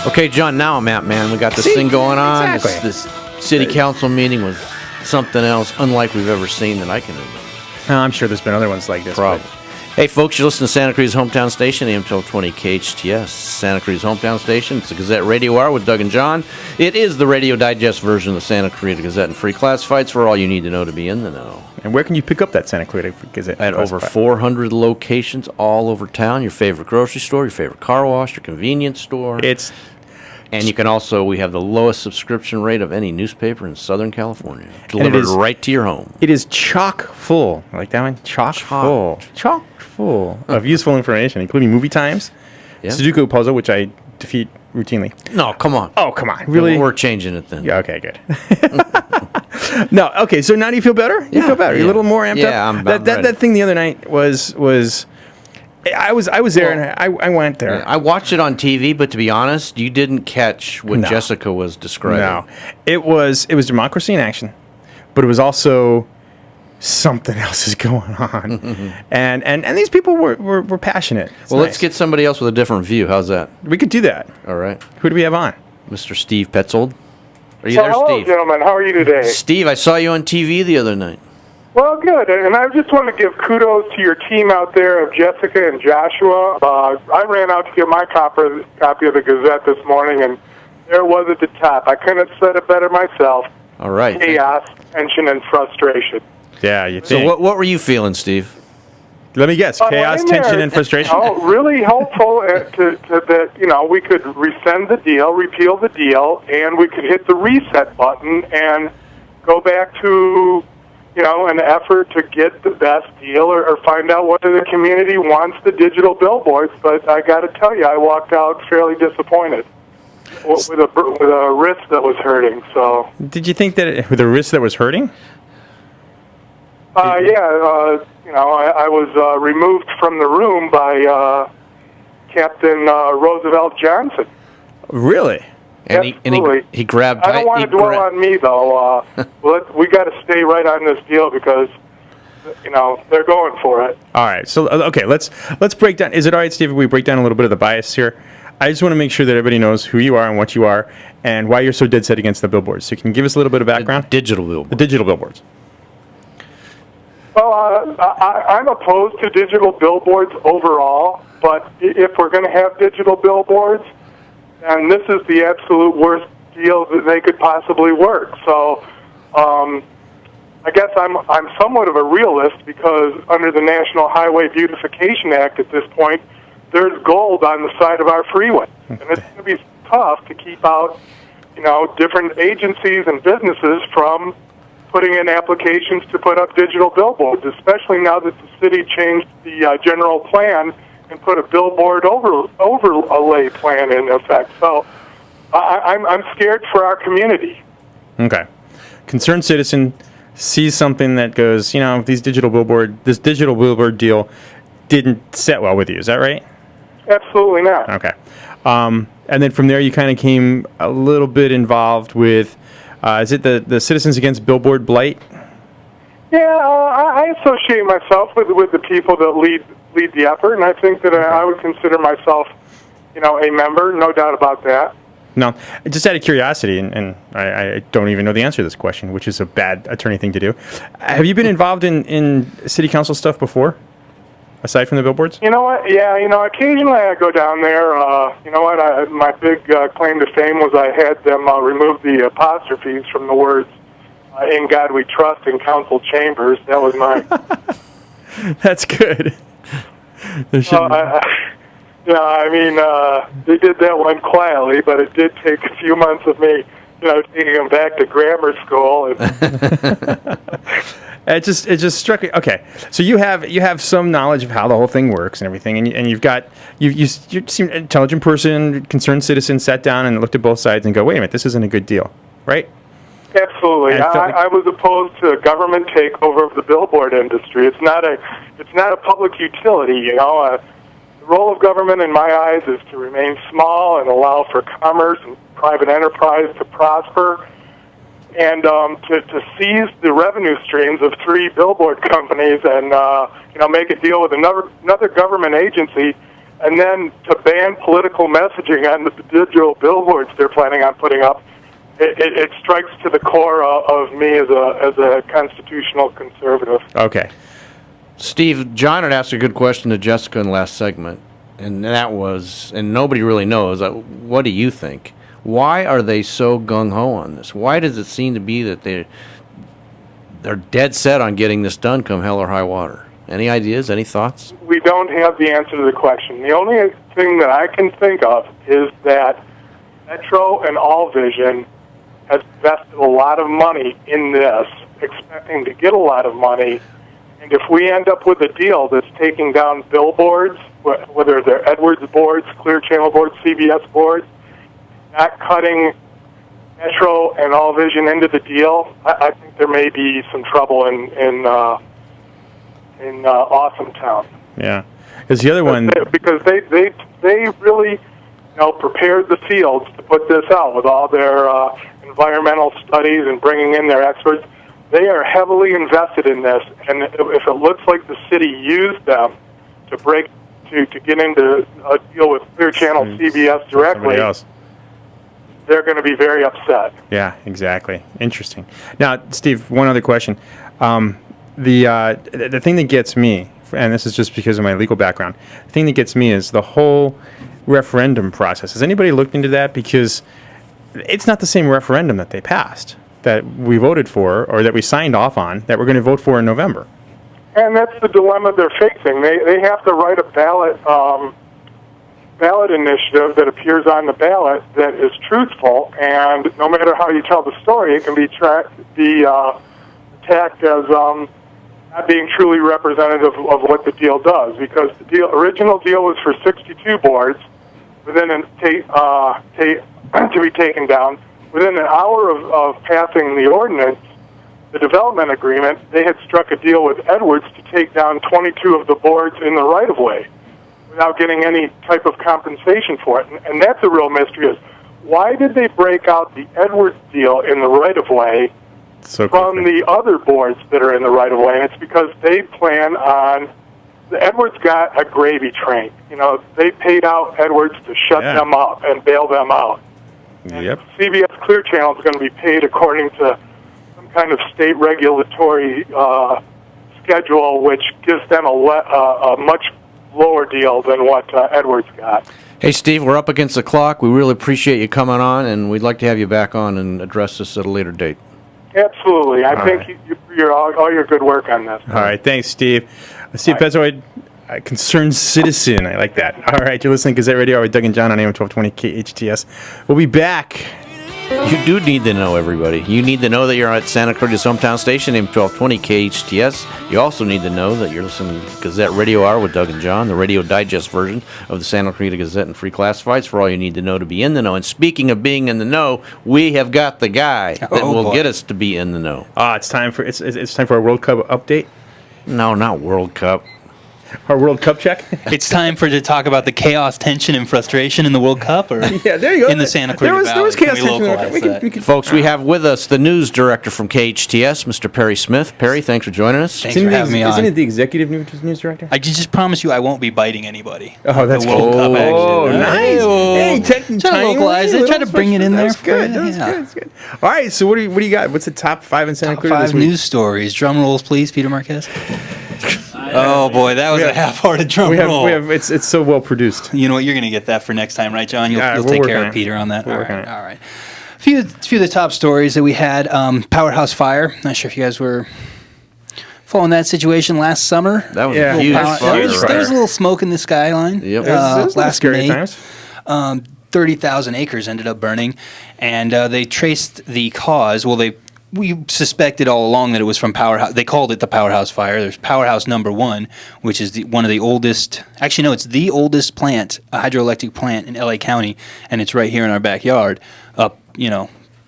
Okay, John, now I'm at, man. We got this thing going on. Exactly. This city council meeting was something else, unlike we've ever seen that I can remember. I'm sure there's been other ones like this. Probably. Hey, folks, you're listening to Santa Clarita's hometown station, AM-1220 KHTS. Santa Clarita's hometown station. It's the Gazette Radio Hour with Doug and John. It is the Radio Digest version of the Santa Clarita Gazette and free classifieds for all you need to know to be in the know. And where can you pick up that Santa Clarita Gazette? At over 400 locations all over town. Your favorite grocery store, your favorite car wash, your convenience store. And you can also, we have the lowest subscription rate of any newspaper in Southern California. Delivered right to your home. It is chock full. I like that one? Chock full of useful information, including movie times, Sudoku puzzle, which I defeat routinely. No, come on. Oh, come on. Really? We're changing it then. Yeah, okay, good. No, okay, so now do you feel better? You feel better? You're a little more amped up? Yeah, I'm ready. That thing the other night was I was there, and I went there. Yeah, I watched it on TV, but to be honest, you didn't catch what Jessica was describing. No, it was democracy in action, but it was also something else is going on, and these people were passionate. Well, let's get somebody else with a different view. How's that? We could do that. All right. Who do we have on? Mr. Steve Petzoid. Are you there, hello, Steve? Gentlemen. How are you today? Steve, I saw you on TV the other night. Well, good. And I just want to give kudos to your team out there of Jessica and Joshua. I ran out to get my copy of the Gazette this morning, and there was at the top. I couldn't have said it better myself. All right. Chaos, tension, and frustration. Yeah, you think. So what were you feeling, Steve? Let me guess. Chaos, tension, and frustration? Really hopeful that, we could rescind the deal, repeal the deal, and we could hit the reset button and go back to an effort to get the best deal or find out whether the community wants the digital billboards. But I got to tell you, I walked out fairly disappointed with a wrist that was hurting. So, did you think that with a wrist that was hurting? I was removed from the room by Captain Roosevelt Johnson. Really? And he grabbed. I don't want to dwell on me though. We got to stay right on this deal because they're going for it. All right. So okay, let's break down. Is it all right, Steve, if we break down a little bit of the bias here? I just want to make sure that everybody knows who you are and what you are and why you're so dead set against the billboards. So can you give us a little bit of background? The digital billboards. The digital billboards. Well, I'm opposed to digital billboards overall, but if we're going to have digital billboards, and this is the absolute worst deal that they could possibly work. So I guess I'm somewhat of a realist because under the National Highway Beautification Act at this point, there's gold on the side of our freeway. And it's going to be tough to keep out, different agencies and businesses from putting in applications to put up digital billboards, especially now that the city changed the general plan and put a billboard overlay plan in effect. So I'm scared for our community. Okay. Concerned citizen sees something that goes, this digital billboard deal didn't set well with you. Is that right? Absolutely not. Okay. And then from there you kind of came a little bit involved with, is it the Citizens Against Billboard Blight? Yeah, I associate myself with the people that lead the effort, and I think that I would consider myself, a member, no doubt about that. No, just out of curiosity, and I don't even know the answer to this question, which is a bad attorney thing to do. Have you been involved in city council stuff before, aside from the billboards? You know what? Yeah, occasionally I go down there. My big claim to fame was I had them remove the apostrophes from the words "In God We Trust" in council chambers. That was my. That's good. They did that one quietly, but it did take a few months of me, taking them back to grammar school. It just struck me. Okay, so you have some knowledge of how the whole thing works and everything, and you seem an intelligent person, concerned citizen, sat down and looked at both sides and go, wait a minute, this isn't a good deal, right? Absolutely. I was opposed to a government takeover of the billboard industry. It's not a public utility. The role of government, in my eyes, is to remain small and allow for commerce and private enterprise to prosper, and to seize the revenue streams of 3 billboard companies and make a deal with another government agency and then to ban political messaging on the digital billboards they're planning on putting up, it strikes to the core of me as a constitutional conservative. Okay. Steve, John had asked a good question to Jessica in the last segment, and that was, and nobody really knows, what do you think? Why are they so gung-ho on this? Why does it seem to be that they're dead set on getting this done come hell or high water? Any ideas, any thoughts? We don't have the answer to the question. The only thing that I can think of is that Metro and Allvision has invested a lot of money in this, expecting to get a lot of money. And if we end up with a deal that's taking down billboards, whether they're Edwards boards, Clear Channel boards, CBS boards, not cutting Metro and Allvision into the deal, I think there may be some trouble in Awesome Town. Yeah, because the other one, because they really prepared the fields to put this out with all their environmental studies and bringing in their experts. They are heavily invested in this, and if it looks like the city used them to get into a deal with Clear Channel, CBS directly, they're going to be very upset. Yeah, exactly. Interesting. Now, Steve, one other question. The thing that gets me, and this is just because of my legal background, the thing that gets me is the whole referendum process. Has anybody looked into that? Because it's not the same referendum that they passed, that we voted for, or that we signed off on, that we're going to vote for in November. And that's the dilemma they're facing. They have to write a ballot initiative that appears on the ballot that is truthful, and no matter how you tell the story, it can be attacked as not being truly representative of what the deal does, because the original deal was for 62 boards to be taken down. Within an hour of passing the ordinance, the development agreement, they had struck a deal with Edwards to take down 22 of the boards in the right-of-way without getting any type of compensation for it. And that's a real mystery, is why did they break out the Edwards deal in the right-of-way from the other boards that are in the right-of-way? And it's because they plan on... The Edwards got a gravy train. They paid out Edwards to shut them up and bail them out. Yep. CBS Clear Channel is going to be paid according to some kind of state regulatory schedule, which gives them a much lower deal than what Edwards got. Hey, Steve, we're up against the clock. We really appreciate you coming on, and we'd like to have you back on and address this at a later date. Absolutely. I think all your good work on this. All right. Thanks, Steve. Steve Petzoid, concerned citizen. I like that. All right. You're listening to Gazette Radio Hour with Doug and John on AM-1220 KHTS. We'll be back. You do need to know, everybody. You need to know that you're at Santa Clarita's hometown station, AM-1220 KHTS. You also need to know that you're listening to Gazette Radio Hour with Doug and John, the radio digest version of the Santa Clarita Gazette and Free Classifieds, for all you need to know to be in the know. And speaking of being in the know, we have got the guy that will get us to be in the know. It's time for our World Cup update. No, not World Cup. Our World Cup check? It's time to talk about the chaos, tension, and frustration in the World Cup, or yeah, there you go. In the Santa Clarita Valley. There was chaos, tension. Folks, we have with us the news director from KHTS, Mr. Perry Smith. Perry, thanks for joining us. Thanks for having me on. Isn't it the executive news director? I can just promise you I won't be biting anybody. Oh, that's the World Cup action. Oh, nice. Hey, try to localize it. Try to bring it in there. That's good. That's good. All right, so what do you got? What's the top 5 in Santa Clarita Top this 5 week? news stories. Drum rolls, please, Peter Marquez. Oh boy, that was a half-hearted drum roll. It's so well produced. You know what? You're going to get that for next time, right, John? You'll take care of Peter on that. All right. A few of the top stories that we had. Powerhouse fire. Not sure if you guys were following that situation last summer. That was a huge fire. There was a little smoke in the skyline. Yep. Last May. 30,000 acres ended up burning, and they traced the cause. Well, we suspected all along that it was from Powerhouse. They called it the Powerhouse Fire. There's Powerhouse Number 1, which is one of the oldest. Actually, no, it's the oldest plant, a hydroelectric plant in L.A. County, and it's right here in our backyard, up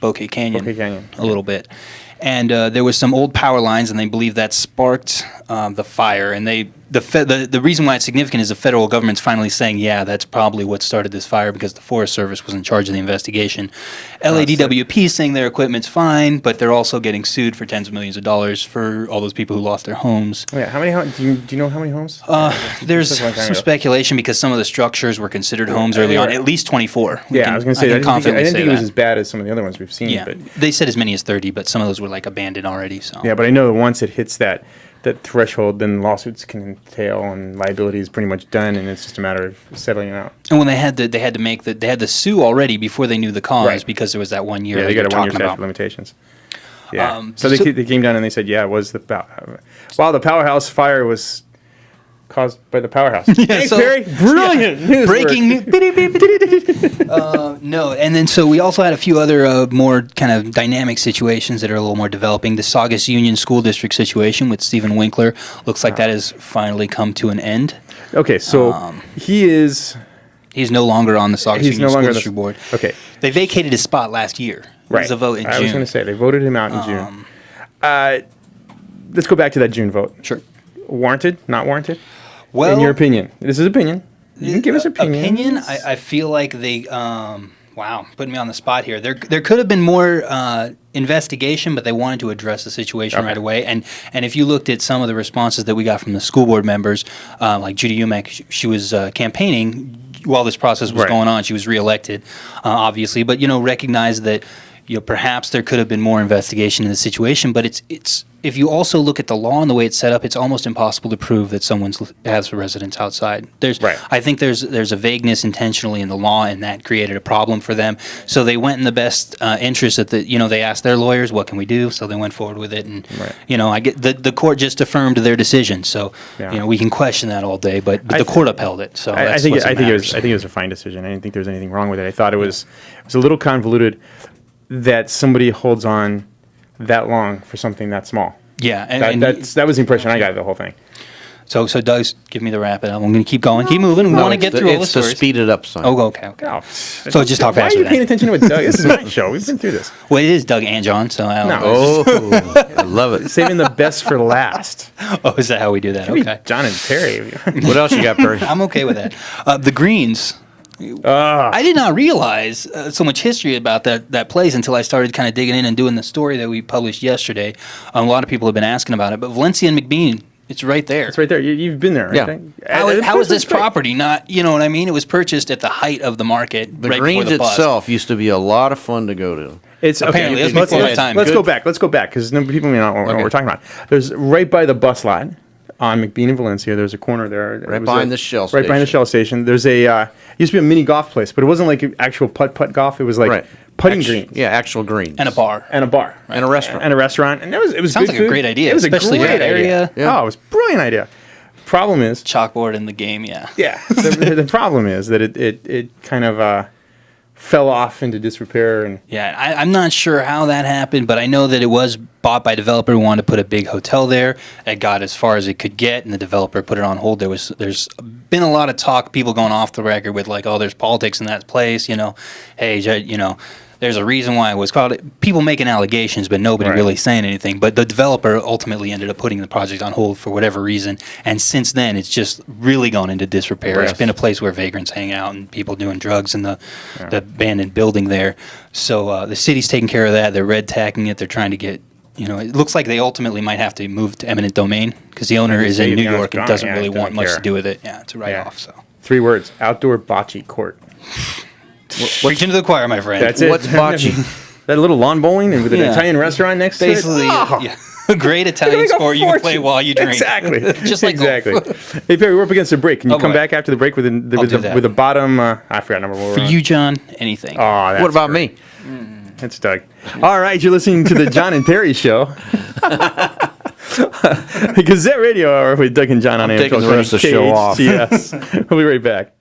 Bouquet Canyon, a little bit. And there was some old power lines, and they believe that sparked the fire. And the reason why it's significant is the federal government's finally saying, yeah, that's probably what started this fire because the Forest Service was in charge of the investigation. LADWP is saying their equipment's fine, but they're also getting sued for tens of millions of dollars for all those people who lost their homes. Oh, yeah, how many homes? Do you know how many homes? There's some speculation because some of the structures were considered homes early on. At least 24. I was going to say, I didn't think it was that. as bad as some of the other ones we've seen. Yeah, but they said as many as 30, but some of those were like abandoned already. So yeah, but I know that once it hits that threshold, then lawsuits can entail and liability is pretty much done, and it's just a matter of settling it out. And when they had to sue already before they knew the cause because there was that 1 year. Yeah, they got a 1 year statute of limitations. Yeah. So they came down and they said, it was the powerhouse fire was caused by the powerhouse. Thanks, Perry. Brilliant. Yeah. Breaking news. No, and then so we also had a few other more kind of dynamic situations that are a little more developing. The Saugus Union School District situation with Stephen Winkler looks like that has finally come to an end. Okay, so he's no longer on the Saugus Union School District Board. Okay. They vacated his spot last year. There was a vote in June. I was going to say, they voted him out in June. Let's go back to that June vote. Sure. Warranted? Not warranted? Well, in your opinion. This is opinion. You can give us opinion. I feel like they, putting me on the spot here. There could have been more investigation, but they wanted to address the situation right away. And if you looked at some of the responses that we got from the school board members, like Judy Umek, she was campaigning while this process was going on. She was reelected, obviously, but recognize that perhaps there could have been more investigation in the situation. But it's if you also look at the law and the way it's set up, it's almost impossible to prove that someone has a residence outside. I think there's a vagueness intentionally in the law, and that created a problem for them. So they went in the best interest that they asked their lawyers, what can we do? So they went forward with it, and I get the court just affirmed their decision. So we can question that all day, but the court upheld it. So I think it was a fine decision. I didn't think there was anything wrong with it. I thought it was a little convoluted that somebody holds on that long for something that small. Yeah, that was the impression I got of the whole thing. So Doug, give me the wrap it up. I'm going to keep going, keep moving. We want to get through all the stories. It's to speed it up, son. Oh, okay. Oh, so just talk faster. Why are you paying attention to what Doug? This is my show. We've been through this. Well, it is Doug and John, so I don't know. Oh, I love it. Saving the best for last. Oh, is that how we do that? Okay. John and Perry. What else you got, Perry? I'm okay with that. The Greens. I did not realize so much history about that place until I started kind of digging in and doing the story that we published yesterday. A lot of people have been asking about it, but Valencia and McBean, it's right there. It's right there. You've been there, right? Yeah. How is this property not, you know what I mean? It was purchased at the height of the market. The Greens itself used to be a lot of fun to go to. It's apparently okay. Let's go back because people may not know what we're talking about. There's right by the bus lot on McBean and Valencia. There's a corner there. Right behind the Shell station. Right behind the Shell station. There's a used to be a mini golf place, but it wasn't like actual putt golf. It was like putting greens. Yeah, actual greens. And a bar. And a bar. Right. And a restaurant. And a restaurant. And it was Sounds good like food. a great idea. It was especially a great area. Yeah. Oh, it was a brilliant idea. Problem is chalkboard in the game. Yeah. Yeah. the problem is that it kind of fell off into disrepair. And I'm not sure how that happened, but I know that it was bought by a developer who wanted to put a big hotel there. It got as far as it could get, and the developer put it on hold. There's been a lot of talk, people going off the record with like, oh, there's politics in that place. Hey, there's a reason why it was called. People making allegations, but nobody really saying anything. But the developer ultimately ended up putting the project on hold for whatever reason. And since then, it's just really gone into disrepair. Yes. It's been a place where vagrants hang out and people doing drugs in the abandoned building there. So the city's taking care of that. They're red tacking it. They're trying to get, it looks like they ultimately might have to move to eminent domain because the owner is in New York and doesn't really want much to do with it. Yeah, it's a write-off. So 3 words: outdoor bocce court. Preaching to the choir, my friend. That's it. What's bocce? That little lawn bowling and with an Italian restaurant next to it. Basically, a great Italian sport you can play while you drink. Exactly. Just like golf. Hey, Perry, we're up against a break. Can you come back after the break with the bottom? I forgot number one. For you, John, anything. Oh, that's what about me? That's Doug. All right, you're listening to the John and Perry Show. The Gazette Radio Hour with Doug and John on AM-1220 KHTS. KHTS. We'll be right back.